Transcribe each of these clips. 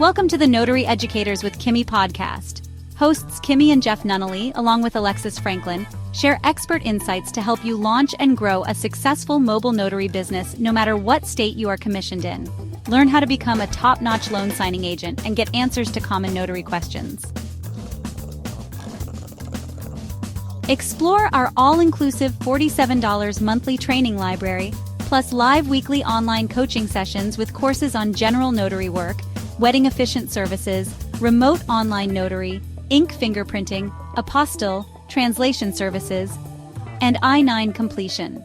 Welcome to the Notary Educators with Kimmi Podcast. Hosts Kimmi and Jeff Nunnally, along with Alexis Franklin, share expert insights to help you launch and grow a successful mobile notary business no matter what state you are commissioned in. Learn how to become a top-notch loan signing agent and get answers to common notary questions. Explore our all-inclusive $47 monthly training library, plus live weekly online coaching sessions with courses on general notary work, wedding efficient services, remote online notary, ink fingerprinting, apostille, translation services, and I-9 completion.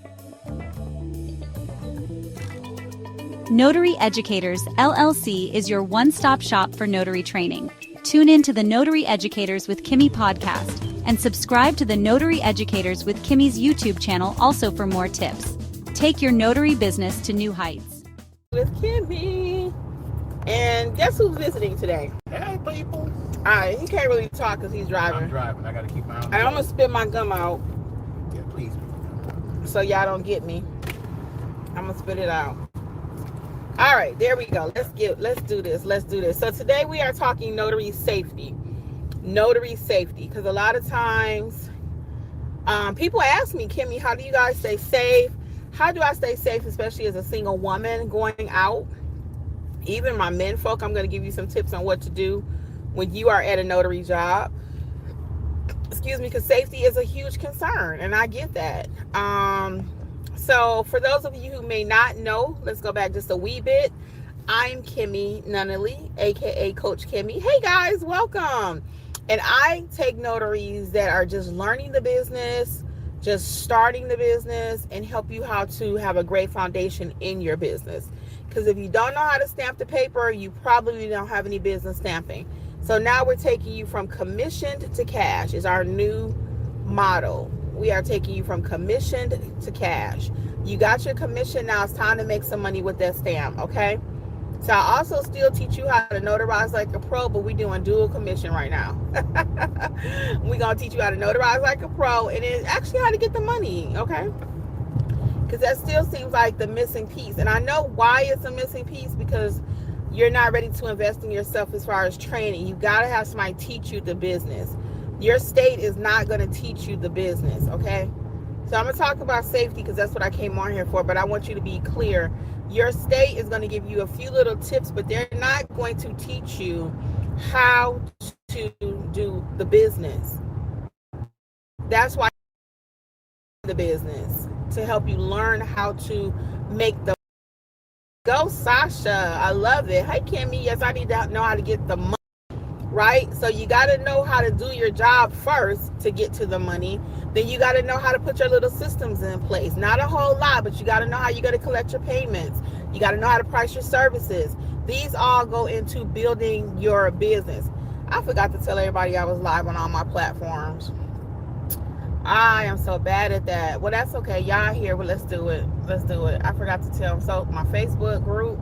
Notary Educators, LLC is your one-stop shop for notary training. Tune in to the Notary Educators with Kimmi podcast and subscribe to the Notary Educators with Kimmi's YouTube channel also for more tips. Take your notary business to new heights. With Kimmi. And guess who's visiting today? Hey, people. Alright, he can't really talk because he's driving. I'm driving. I got to keep my own. I'm going to spit my gum out. Yeah, please. So y'all don't get me. I'm going to spit it out. Alright, there we go. Let's do this. So today we are talking notary safety. Notary safety. Because a lot of times, people ask me, Kimmi, how do you guys stay safe? How do I stay safe, especially as a single woman going out? Even my men folk, I'm going to give you some tips on what to do when you are at a notary job. Excuse me, because safety is a huge concern, and I get that. So for those of you who may not know, let's go back just a wee bit. I'm Kimmi Nunnally, aka Coach Kimmi. Hey guys, welcome. And I take notaries that are just learning the business, just starting the business, and help you how to have a great foundation in your business. Because if you don't know how to stamp the paper, you probably don't have any business stamping. So now we're taking you from commissioned to cash is our new motto. We are taking you from commissioned to cash. You got your commission, now it's time to make some money with that stamp, okay? So I also still teach you how to notarize like a pro, but we're doing dual commission right now. We're going to teach you how to notarize like a pro and then actually how to get the money, okay? Because that still seems like the missing piece. And I know why it's a missing piece, because you're not ready to invest in yourself as far as training. You got to have somebody teach you the business. Your state is not going to teach you the business, okay? So I'm going to talk about safety because that's what I came on here for, but I want you to be clear. Your state is going to give you a few little tips, but they're not going to teach you how to do the business. That's why the business, to help you learn how to make the go. Sasha, I love it. Hi Kimmi. Yes, I need to know how to get the money, right? So you got to know how to do your job first to get to the money. Then you got to know how to put your little systems in place. Not a whole lot, but you got to know how you're going to collect your payments. You got to know how to price your services. These all go into building your business. I forgot to tell everybody I was live on all my platforms. I am so bad at that. Well, that's okay. Y'all here, but let's do it. I forgot to tell them. So my Facebook group.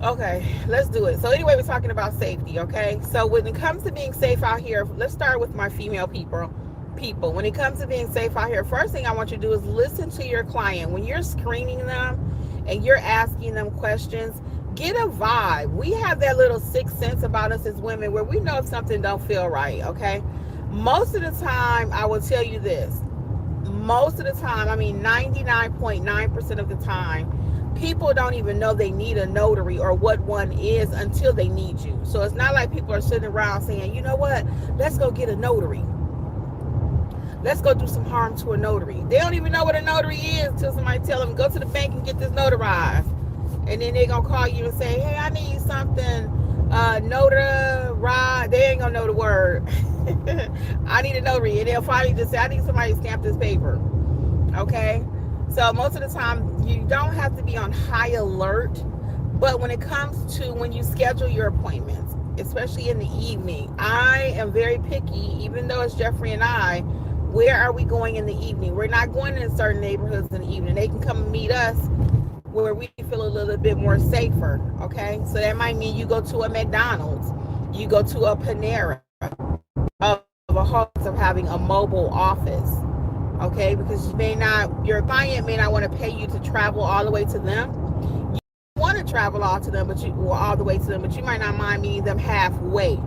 Okay, let's do it. So anyway, we're talking about safety, okay? So when it comes to being safe out here, let's start with my female people. When it comes to being safe out here, first thing I want you to do is listen to your client. When you're screening them and you're asking them questions, get a vibe. We have that little sixth sense about us as women where we know if something don't feel right, okay? Most of the time, I will tell you this. Most of the time, I mean 99.9% of the time, people don't even know they need a notary or what one is until they need you. So it's not like people are sitting around saying, you know what, let's go get a notary. Let's go do some harm to a notary. They don't even know what a notary is until somebody tell them, go to the bank and get this notarized. And then they're going to call you and say, hey, I need something notarized. They ain't going to know the word. I need a notary. And they'll finally just say, I need somebody to stamp this paper. Okay? So most of the time, you don't have to be on high alert. But when it comes to when you schedule your appointments, especially in the evening, I am very picky, even though it's Jeffrey and I. Where are we going in the evening? We're not going in certain neighborhoods in the evening. They can come and meet us where we feel a little bit more safer, okay? So that might mean you go to a McDonald's, you go to a Panera, of a hopes of having a mobile office, okay? Because your client may not want to pay you to travel all the way to them. You want to travel all the way to them, but you might not mind meeting them halfway.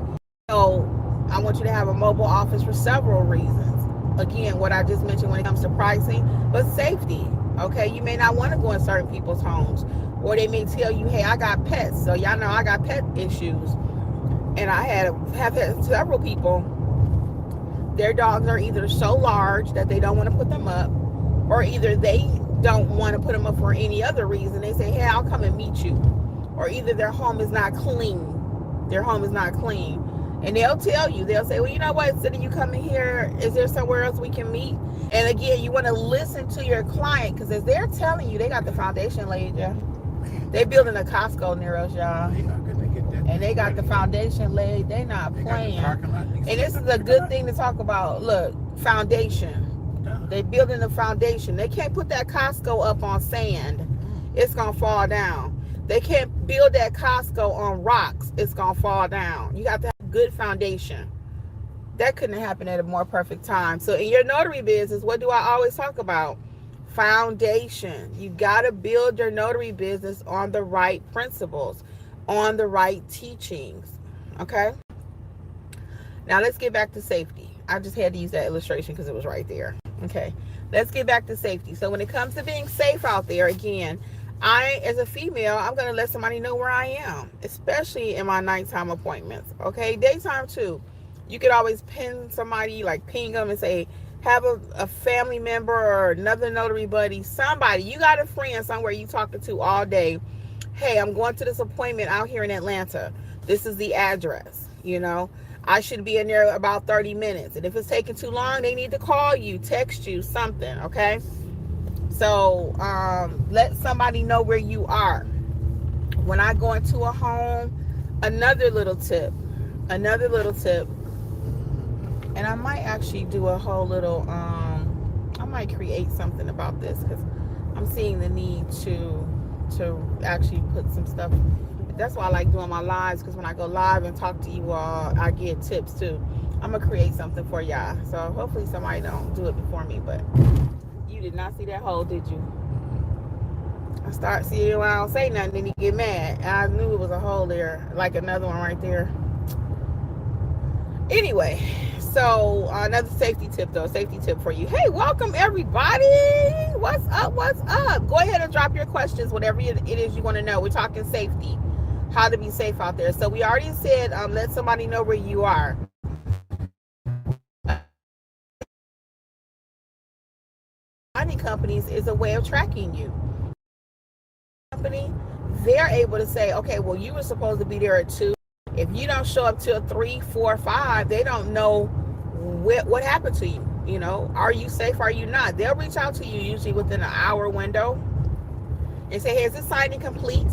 So I want you to have a mobile office for several reasons. Again, what I just mentioned when it comes to pricing, but safety. Okay, you may not want to go in certain people's homes, or they may tell you, hey, I got pets. So y'all know I got pet issues, and I have had several people. Their dogs are either so large that they don't want to put them up, or either they don't want to put them up for any other reason. They say, hey, I'll come and meet you. Or either their home is not clean. And they'll tell you, they'll say, well, you know what, instead of you coming here, is there somewhere else we can meet? And again, you want to listen to your client, because as they're telling you, they got the foundation laid, yeah. They building a Costco near us, y'all. And they got the foundation laid. They not playing. And this is a good thing to talk about. Look, foundation. They building the foundation. They can't put that Costco up on sand. It's going to fall down. They can't build that Costco on rocks. It's going to fall down. You got to have good foundation. That couldn't happen at a more perfect time. So in your notary business, what do I always talk about? Foundation. You got to build your notary business on the right principles, on the right teachings. Okay? Now let's get back to safety. I just had to use that illustration because it was right there. Okay, let's get back to safety. So when it comes to being safe out there, again, I, as a female, I'm going to let somebody know where I am, especially in my nighttime appointments. Okay, daytime too. You could always ping somebody, like ping them and say, have a family member or another notary buddy, somebody. You got a friend somewhere you talking to all day. Hey, I'm going to this appointment out here in Atlanta. This is the address, you know. I should be in there about 30 minutes. And if it's taking too long, they need to call you, text you, something, okay? So let somebody know where you are. When I go into a home, another little tip, and I might actually do a whole little, I might create something about this, because I'm seeing the need to actually put some stuff. That's why I like doing my lives, because when I go live and talk to you all, I get tips too. I'm gonna create something for y'all. So hopefully somebody don't do it before me, but you did not see that hole, did you? I start seeing it when I don't say nothing, then you get mad. And I knew it was a hole there, like another one right there. Anyway, so another safety tip for you. Hey, welcome everybody. What's up? Go ahead and drop your questions, whatever it is you want to know. We're talking safety. How to be safe out there. So we already said, let somebody know where you are. Signing companies is a way of tracking you. Company, they're able to say, okay, well, you were supposed to be there at 2. If you don't show up till 3, 4, 5, they don't know what happened to you. You know, are you safe? Are you not? They'll reach out to you usually within an hour window and say, hey, is this signing complete?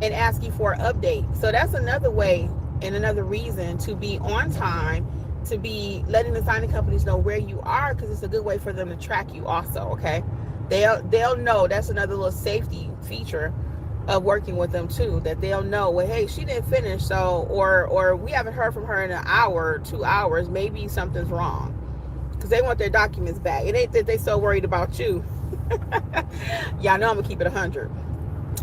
And ask you for an update. So that's another way and another reason to be on time, to be letting the signing companies know where you are, because it's a good way for them to track you also, okay? They'll know. That's another little safety feature of working with them too, that they'll know, well, hey, she didn't finish, so or we haven't heard from her in an hour, 2 hours, maybe something's wrong, because they want their documents back. It ain't that they so worried about you. Y'all know I'm gonna keep it 100.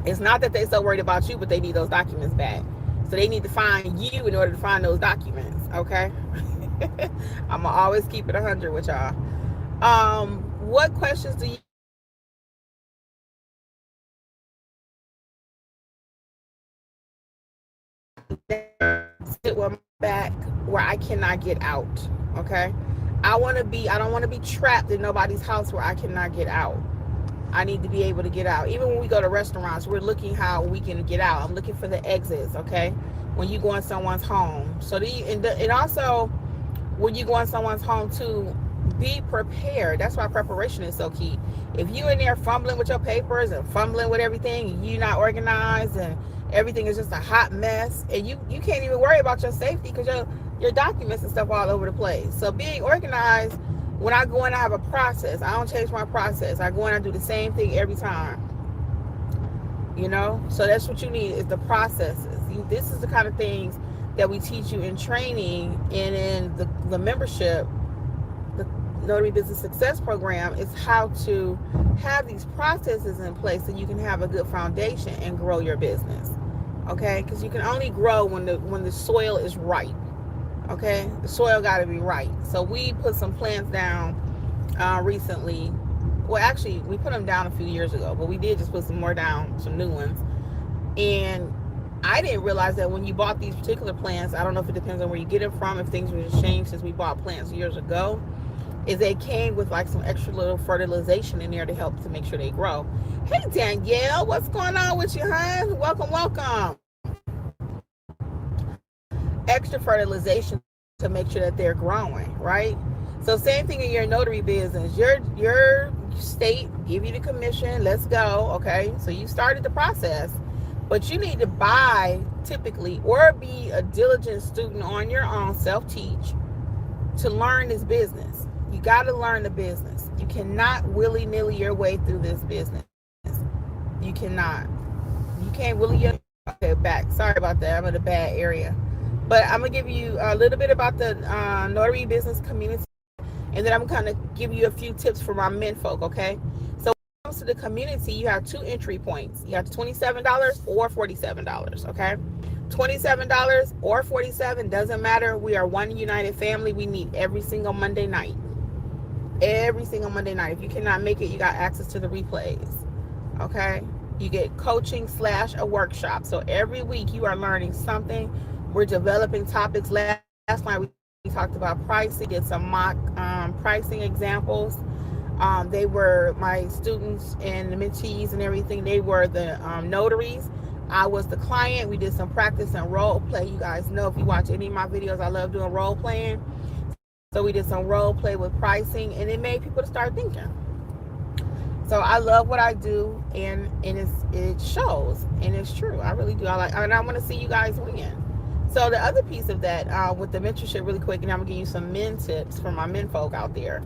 It's not that they're so worried about you, but they need those documents back. So they need to find you in order to find those documents, okay? I'm going to always keep it 100 with y'all. What questions do you sit with my back where I cannot get out, okay? I don't want to be trapped in nobody's house where I cannot get out. I need to be able to get out. Even when we go to restaurants, we're looking how we can get out. I'm looking for the exits, okay? When you go in someone's home. So and also when you go in someone's home too, be prepared. That's why preparation is so key. If you're in there fumbling with your papers and fumbling with everything, and you're not organized and everything is just a hot mess, and you can't even worry about your safety because your documents and stuff all over the place. So being organized, when I go in, I have a process. I don't change my process. I go in, I do the same thing every time. You know? So that's what you need, is the processes. This is the kind of things that we teach you in training and in the membership. Notary Business Success Program is how to have these processes in place so you can have a good foundation and grow your business. Okay, because you can only grow when the soil is right. Okay, the soil got to be right. So we put some plans down recently. Well, actually, we put them down a few years ago, but we did just put some more down, some new ones. And I didn't realize that when you bought these particular plants, I don't know if it depends on where you get it from, if things were just changed since we bought plants years ago, is they came with like some extra little fertilization in there to help to make sure they grow. Hey Danielle, what's going on with you, hon? Welcome. Extra fertilization to make sure that they're growing, right? So same thing in your notary business. Your state give you the commission, let's go, okay? So you started the process, but you need to buy typically or be a diligent student on your own, self-teach, to learn this business. You got to learn the business. You cannot willy-nilly your way through this business. You cannot. You can't okay, back. Sorry about that. I'm in a bad area. But I'm going to give you a little bit about the notary business community, and then I'm going to give you a few tips for my men folk, okay? So when it comes to the community, you have two entry points. You have $27 or $47, okay? $27 or $47, doesn't matter. We are one united family. We meet every single Monday night. Every single Monday night. If you cannot make it, you got access to the replays, okay? You get coaching / a workshop. So every week you are learning something. We're developing topics. Last night we talked about pricing, did some mock pricing examples. They were my students and the mentees and everything. They were the notaries. I was the client. We did some practice and role play. You guys know, if you watch any of my videos, I love doing role playing. So we did some role play with pricing, and it made people to start thinking. So I love what I do, and it shows, and it's true. I really do. I want to see you guys win. So the other piece of that, with the mentorship, really quick, and I'm gonna give you some men tips for my men folk out there.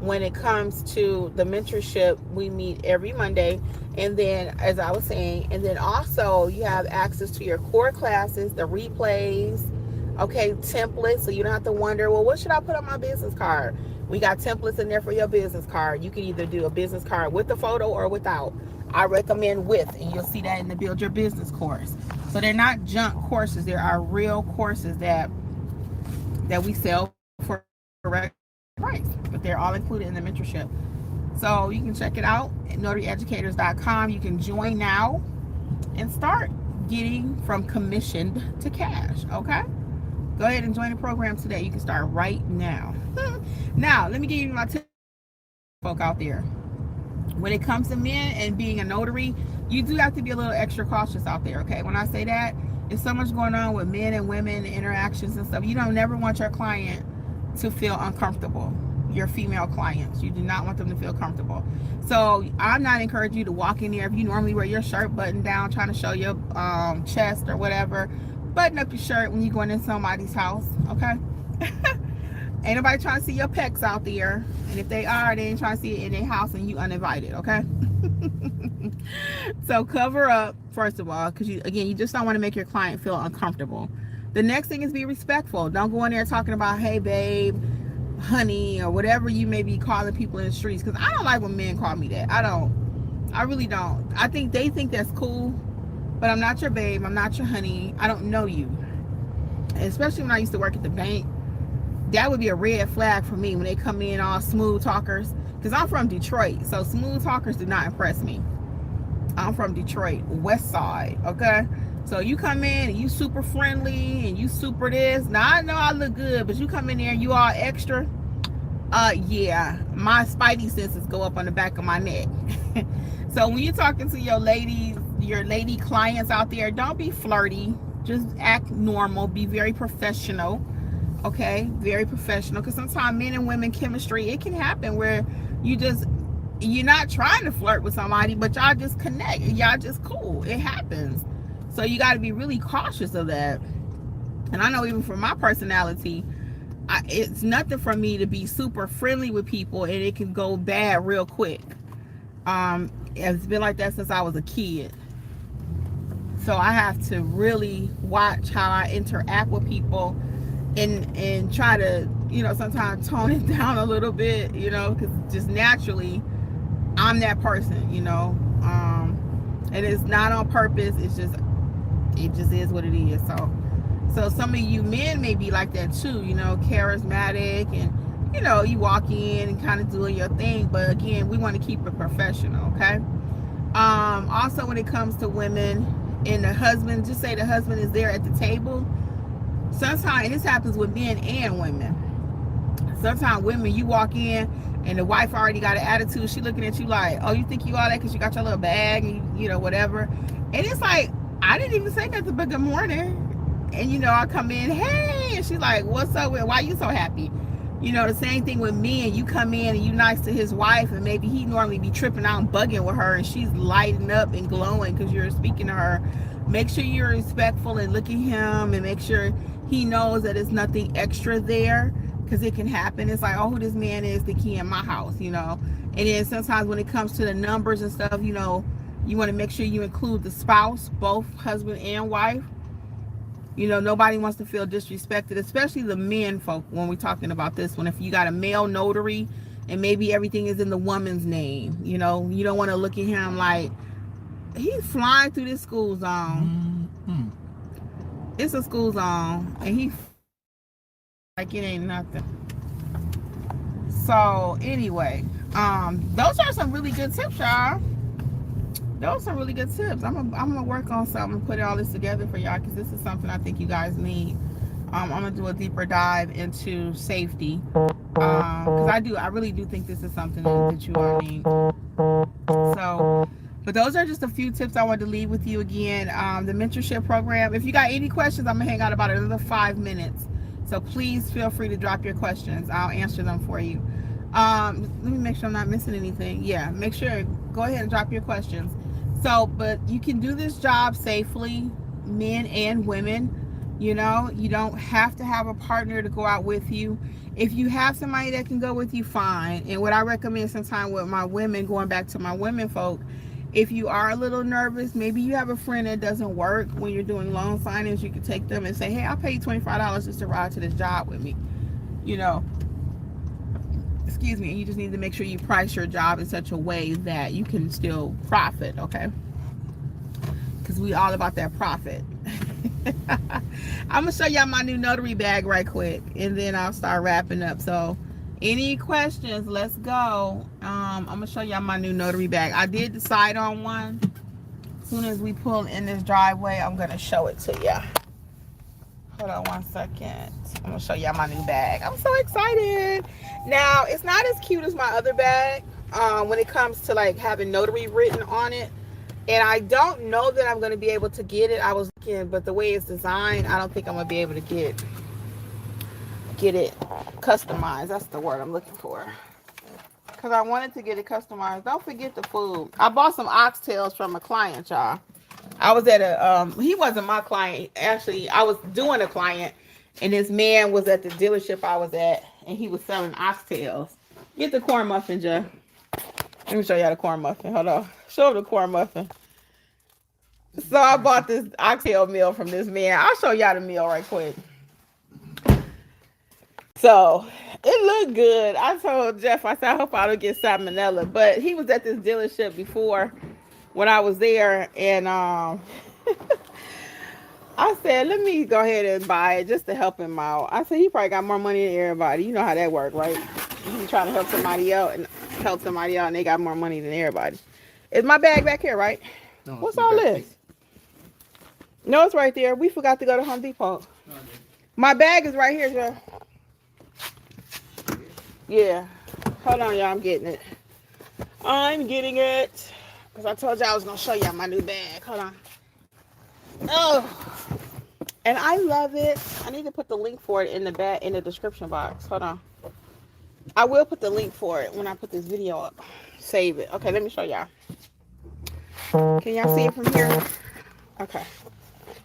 When it comes to the mentorship, we meet every Monday, and then, as I was saying, and then also you have access to your core classes, the replays, okay, templates, so you don't have to wonder, well, what should I put on my business card? We got templates in there for your business card. You can either do a business card with a photo or without. I recommend with, and you'll see that in the Build Your Business course. So they're not junk courses. There are real courses that we sell for correct price, but they're all included in the mentorship. So you can check it out at notaryeducators.com. You can join now and start getting from commissioned to cash, okay? Go ahead and join the program today. You can start right now. Now, let me give you my tip, folk out there. When it comes to men and being a notary, you do have to be a little extra cautious out there, okay? When I say that, there's so much going on with men and women, interactions and stuff. You don't never want your client to feel uncomfortable. Your female clients, you do not want them to feel comfortable. So I'm not encouraging you to walk in there. If you normally wear your shirt buttoned down, trying to show your chest or whatever, button up your shirt when you're going in somebody's house, okay? Ain't nobody trying to see your pecs out there, and if they are, they ain't trying to see it in their house and you uninvited, okay? So cover up, first of all, because you just don't want to make your client feel uncomfortable. The next thing is be respectful. Don't go in there talking about, hey babe, honey, or whatever you may be calling people in the streets, because I don't like when men call me that. I really don't. I think they think that's cool, but I'm not your babe, I'm not your honey, I don't know you. And especially when I used to work at the bank, that would be a red flag for me when they come in all smooth talkers, because I'm from Detroit, so smooth talkers do not impress me. I'm from Detroit, West Side, okay? So you come in and you super friendly and you super this. Now I know I look good, but you come in there and you all extra. Yeah, my spidey senses go up on the back of my neck. So when you're talking to your lady clients out there, don't be flirty. Just act normal. Be very professional. Okay, very professional. Because sometimes men and women chemistry, it can happen where you're not trying to flirt with somebody, but y'all just connect. Y'all just cool. It happens. So you got to be really cautious of that. And I know even from my personality, it's nothing for me to be super friendly with people, and it can go bad real quick. It's been like that since I was a kid. So I have to really watch how I interact with people and try to, sometimes tone it down a little bit, because just naturally I'm that person, and it's not on purpose. It just is what it is. So some of you men may be like that too, charismatic, and you walk in and kind of doing your thing, but again, we want to keep it professional, okay? Also, when it comes to women and the husband, just say the husband is there at the table. Sometimes, and this happens with men and women. Sometimes women, you walk in and the wife already got an attitude. She looking at you like, oh, you think you all that because you got your little bag and whatever. And it's like, I didn't even say nothing but good morning. And I come in, hey, and she's like, what's up with, why you so happy? The same thing with men. You come in and you nice to his wife, and maybe he normally be tripping out and bugging with her, and she's lighting up and glowing because you're speaking to her. Make sure you're respectful and look at him, and make sure he knows that it's nothing extra there, because it can happen. It's like, oh, who this man is, the key in my house, And then sometimes when it comes to the numbers and stuff, you want to make sure you include the spouse, both husband and wife. Nobody wants to feel disrespected, especially the men folk when we're talking about this one. If you got a male notary and maybe everything is in the woman's name, you don't want to look at him like he's flying through this school zone. Mm-hmm. It's a school zone and he like it ain't nothing. So anyway, those are some really good tips, y'all. Those are some really good tips. I'm gonna work on something and put all this together for y'all, because this is something I think you guys need. I'm gonna do a deeper dive into safety, because I really do think this is something that you all need. So, but those are just a few tips I wanted to leave with you. Again, the mentorship program. If you got any questions, I'm gonna hang out about another 5 minutes. So please feel free to drop your questions. I'll answer them for you. Let me make sure I'm not missing anything. Yeah, make sure, go ahead and drop your questions. So, but you can do this job safely, men and women. You don't have to have a partner to go out with you. If you have somebody that can go with you, fine. And what I recommend sometimes with my women, going back to my women folk, if you are a little nervous, maybe you have a friend that doesn't work when you're doing loan signings, you can take them and say, hey, I'll pay you $25 just to ride to this job with me. Excuse me, and you just need to make sure you price your job in such a way that you can still profit, okay? Because we all about that profit. I'm gonna show y'all my new notary bag right quick, and then I'll start wrapping up. So any questions, let's go. I'm gonna show y'all my new notary bag. I did decide on one. As soon as we pull in this driveway, I'm gonna show it to ya. Hold on 1 second. I'm gonna show y'all my new bag. I'm so excited. Now, it's not as cute as my other bag when it comes to like having notary written on it. And I don't know that I'm gonna be able to get it. I was looking, but the way it's designed, I don't think I'm gonna be able to get it customized. That's the word I'm looking for. Because I wanted to get it customized. Don't forget the food. I bought some oxtails from a client, y'all. I was at he wasn't my client. Actually, I was doing a client, and this man was at the dealership I was at, and he was selling oxtails. Get the corn muffin, Jeff. Let me show y'all the corn muffin. Hold on. Show the corn muffin. So I bought this oxtail meal from this man. I'll show y'all the meal right quick. So it looked good. I told Jeff, I said, I hope I don't get salmonella. But he was at this dealership before when I was there, and I said, let me go ahead and buy it just to help him out. I said, he probably got more money than everybody. You know how that works, right? You trying to help somebody out, and they got more money than everybody. Is my bag back here, right? No, what's all this? No, it's right there. We forgot to go to Home Depot. No, my bag is right here, Joe. Yeah. Hold on, y'all. I'm getting it. I'm getting it. Because I told y'all I was going to show y'all my new bag. Hold on. Oh. And I love it. I need to put the link for it in the description box. Hold on. I will put the link for it when I put this video up. Save it. Okay, let me show y'all. Can y'all see it from here? Okay.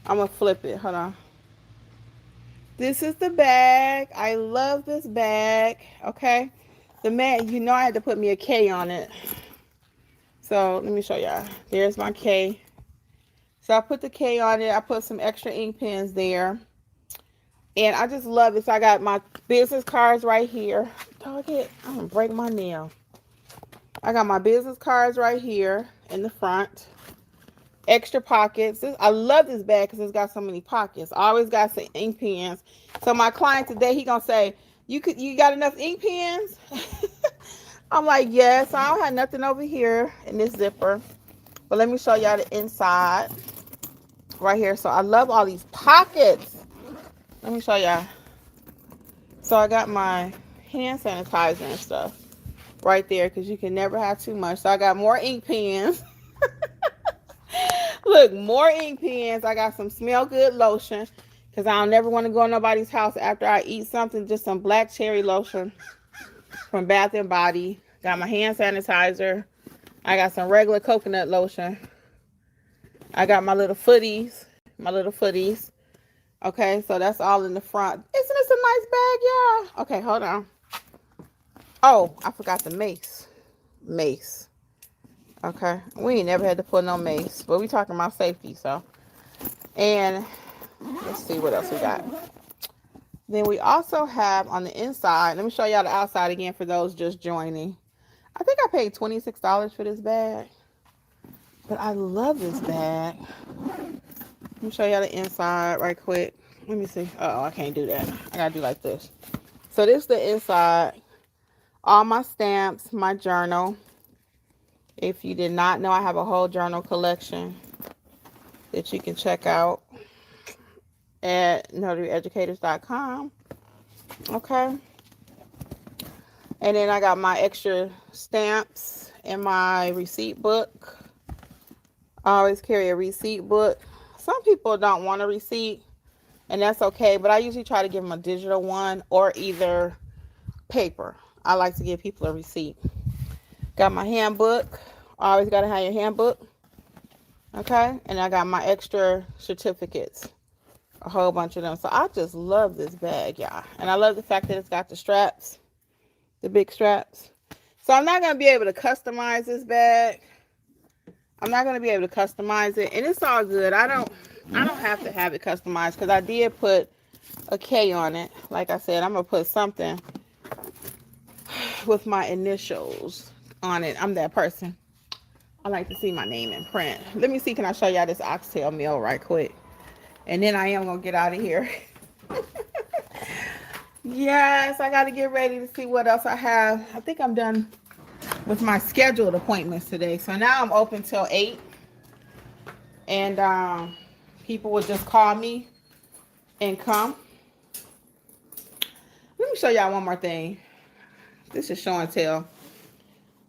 I'm going to flip it. Hold on. This is the bag. I love this bag. Okay. The man, I had to put me a K on it. So let me show y'all. There's my K. So I put the K on it. I put some extra ink pens there. And I just love it. So I got my business cards right here. Dog it, I'm gonna break my nail. I got my business cards right here in the front. Extra pockets. I love this bag because it's got so many pockets. I always got some ink pens. So my client today, he gonna say, you got enough ink pens? I'm like, yes. I don't have nothing over here in this zipper. But let me show y'all the inside right here. So I love all these pockets. Let me show y'all. So I got my hand sanitizer and stuff right there because you can never have too much. So I got more ink pens. Look, more ink pens. I got some smell good lotion because I don't never want to go to nobody's house after I eat something. Just some black cherry lotion from Bath and Body. Got my hand sanitizer. I got some regular coconut lotion. I got my little footies. Okay, so that's all in the front. Isn't this a nice bag, y'all? Okay, hold on. Oh, I forgot the mace. Okay, we ain't never had to put no mace, but we talking about safety, so. And let's see what else we got. Then we also have on the inside, let me show y'all the outside again for those just joining. I think I paid $26 for this bag, but I love this bag. Let me show y'all the inside right quick. Let me see. Oh, I can't do that. I gotta do like this. So this is the inside. All my stamps, my journal. If you did not know, I have a whole journal collection that you can check out at notaryeducators.com. Okay. And then I got my extra stamps in my receipt book. I always carry a receipt book. Some people don't want a receipt, and that's okay, but I usually try to give them a digital one or either paper. I like to give people a receipt. Got my handbook. Always got to have your handbook. Okay. And I got my extra certificates. A whole bunch of them. So I just love this bag, y'all. And I love the fact that it's got the straps. The big straps. So I'm not going to be able to customize this bag. I'm not going to be able to customize it. And it's all good. I don't have to have it customized because I did put a K on it. Like I said, I'm going to put something with my initials on it. I'm that person. I like to see my name in print. Let me see, can I show y'all this oxtail meal right quick? And then I am going to get out of here. Yes, I got to get ready to see what else I have. I think I'm done with my scheduled appointments today. So now I'm open till 8. And people will just call me and come. Let me show y'all one more thing. This is show and tell.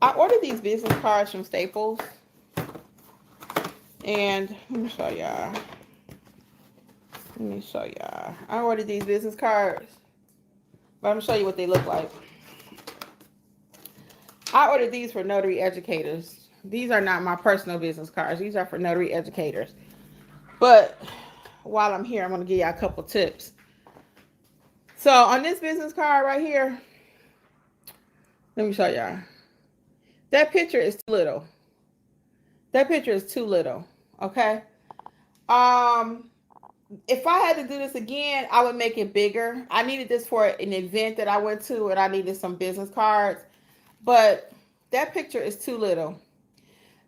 I ordered these business cards from Staples. And let me show y'all. I ordered these business cards. But I'm going to show you what they look like. I ordered these for Notary Educators. These are not my personal business cards. These are for Notary Educators. But while I'm here, I'm going to give you a couple tips. So on this business card right here, let me show y'all. That picture is too little. Okay. If I had to do this again, I would make it bigger. I needed this for an event that I went to, and I needed some business cards. But that picture is too little.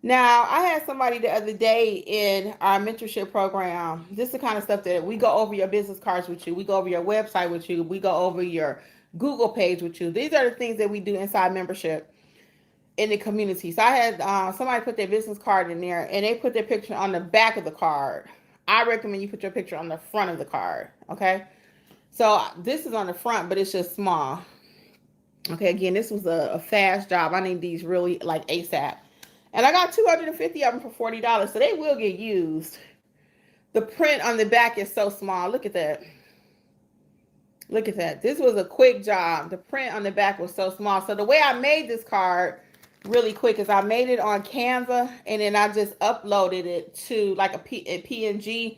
Now, I had somebody the other day in our mentorship program. This is the kind of stuff that we go over your business cards with you. We go over your website with you. We go over your Google page with you. These are the things that we do inside membership in the community. So I had somebody put their business card in there, and they put their picture on the back of the card. I recommend you put your picture on the front of the card. Okay. So this is on the front, but it's just small. Okay. Again, this was a fast job. I need these really like ASAP. And I got 250 of them for $40. So they will get used. The print on the back is so small. Look at that. This was a quick job. The print on the back was so small. So the way I made this card really quick is I made it on Canva, and then I just uploaded it to like a PNG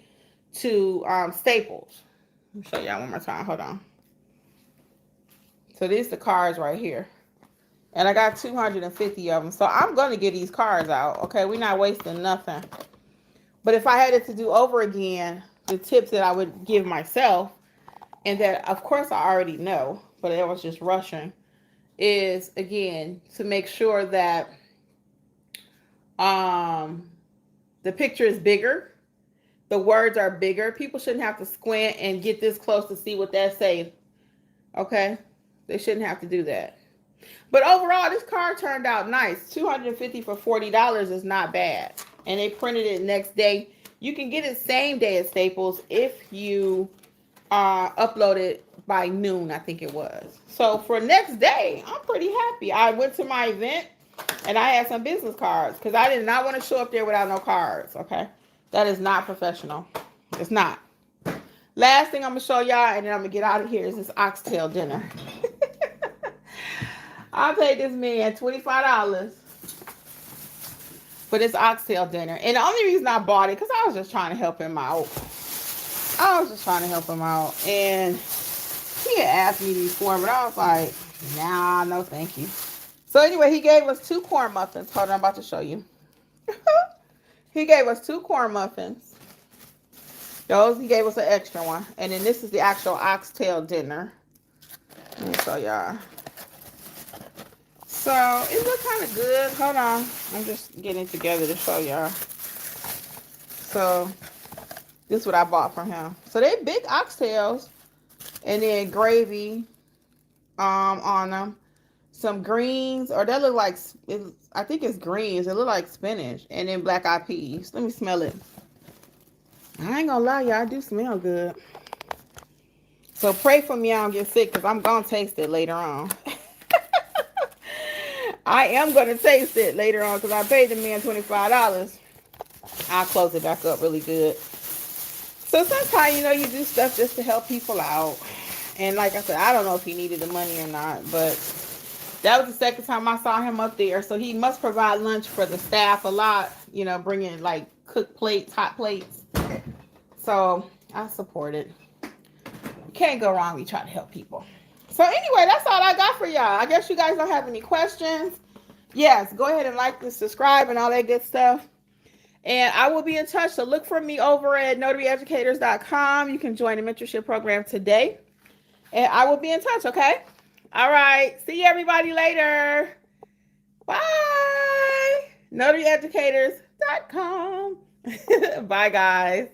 to Staples. Let me show y'all one more time. Hold on. So these are the cards right here. And I got 250 of them. So I'm going to get these cards out. Okay, we're not wasting nothing. But if I had it to do over again, the tips that I would give myself and that of course I already know, but I was just rushing, is again to make sure that the picture is bigger, the words are bigger. People shouldn't have to squint and get this close to see what that says. Okay, they shouldn't have to do that. But overall, this card turned out nice. $250 for $40 is not bad. And they printed it next day. You can get it same day at Staples if you upload it by noon, I think it was. So for next day, I'm pretty happy. I went to my event and I had some business cards because I did not want to show up there without no cards, okay? That is not professional. It's not. Last thing I'm going to show y'all, and then I'm going to get out of here, is this oxtail dinner. I paid this man $25 for this oxtail dinner. And the only reason I bought it, because I was just trying to help him out. And he had asked me before, but I was like, nah, no thank you. So anyway, he gave us 2 corn muffins. Hold on, I'm about to show you. He gave us 2 corn muffins. Those, he gave us an extra one. And then this is the actual oxtail dinner. Let me show y'all. So it looks kind of good. Hold on. I'm just getting it together to show y'all. So this is what I bought from him. So they big oxtails. And then gravy on them. Some greens. Or that look like, I think it's greens. It look like spinach. And then black eyed peas. Let me smell it. I ain't gonna lie, y'all. I do smell good. So pray for me I don't get sick, because I'm gonna taste it later on. I am going to taste it later on because I paid the man $25. I'll close it back up really good. So sometimes, you know, you do stuff just to help people out. And like I said, I don't know if he needed the money or not, but that was the second time I saw him up there. So he must provide lunch for the staff a lot, you know, bringing like cooked plates, hot plates. So I support it. You can't go wrong when you try to help people. So anyway, that's all I got for y'all. I guess you guys don't have any questions. Yes, go ahead and like and subscribe and all that good stuff. And I will be in touch. So look for me over at notaryeducators.com. You can join the mentorship program today. And I will be in touch, okay? All right. See you everybody later. Bye. notaryeducators.com. Bye, guys.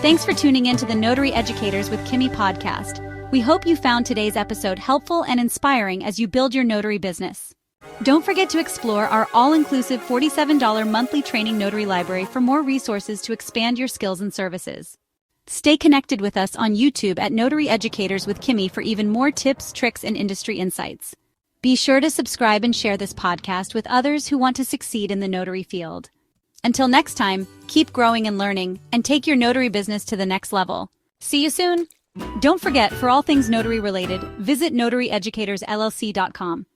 Thanks for tuning in to the Notary Educators with Kimmi podcast. We hope you found today's episode helpful and inspiring as you build your notary business. Don't forget to explore our all-inclusive $47 monthly training notary library for more resources to expand your skills and services. Stay connected with us on YouTube at Notary Educators with Kimmi for even more tips, tricks, and industry insights. Be sure to subscribe and share this podcast with others who want to succeed in the notary field. Until next time, keep growing and learning, and take your notary business to the next level. See you soon! Don't forget, for all things notary related, visit notaryeducatorsllc.com.